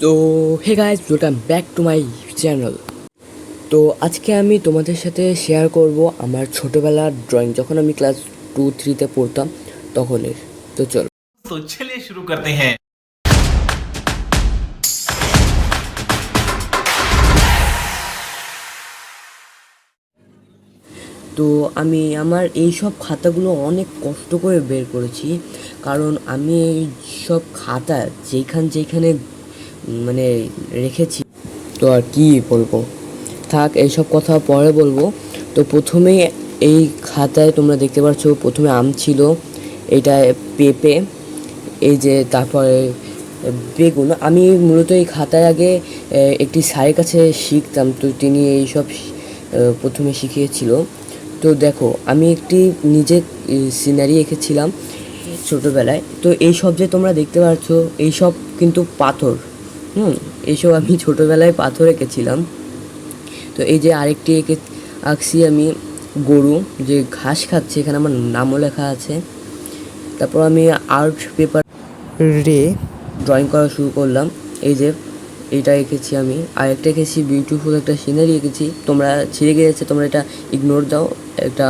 তো hey guys, welcome back to my channel. তো আজকে আমি তোমাদের সাথে শেয়ার করব আমার ছোটোবেলার ড্রয়িং, যখন আমি ক্লাস 2-3-তে পড়তাম তখনের। তো চলো। तो चलिए शुरू करते हैं। তো আমি আমার এই সব খাতাগুলো অনেক কষ্ট করে বের করেছি, কারণ আমি এই সব খাতা যেখানে মানে রেখেছি। তো আর কি বলবো, থাক এইসব কথা পরে বলবো। তো প্রথমেই এই খাতায় তোমরা দেখতে পাচ্ছ, প্রথমে আম ছিল, এটা পেঁপে, এই যে তারপরে বেগুন। আমি মূলত এই খাতায় আগে একটি স্যারের কাছে শিখতাম, তো তিনি এইসব প্রথমে শিখিয়েছিল। তো দেখো, আমি একটি নিজে সিনারি এঁকেছিলাম ছোটোবেলায়। তো এইসব যে তোমরা দেখতে পাচ্ছ, এইসব কিন্তু পাথর। এইসব আমি ছোটোবেলায় পাথর এঁকেছিলাম। তো এই যে আরেকটি আঁকছি আমি গরু, যে ঘাস খাচ্ছে, এখানে আমার নামও লেখা আছে। তারপর আমি আর্ট পেপারে ড্রয়িং করা শুরু করলাম। এই যে এটা এঁকেছি আমি, আর একটা এঁকেছি বিউটিফুল একটা সিনারি এঁকেছি। তোমরা ছিঁড়ে গিয়েছে, তোমরা এটা ইগনোর দাও। একটা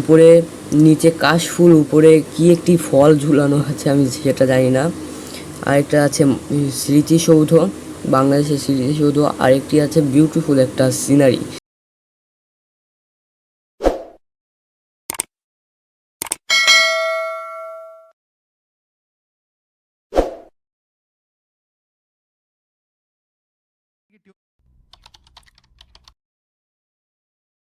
উপরে নিচে কাশফুল, উপরে কি একটি ফল ঝুলানো আছে, আমি সেটা জানি না। আরেকটা আছে স্মৃতিসৌধ, বাংলাদেশের স্মৃতিসৌধ। আরেকটি আছে বিউটিফুল একটা সিনারি।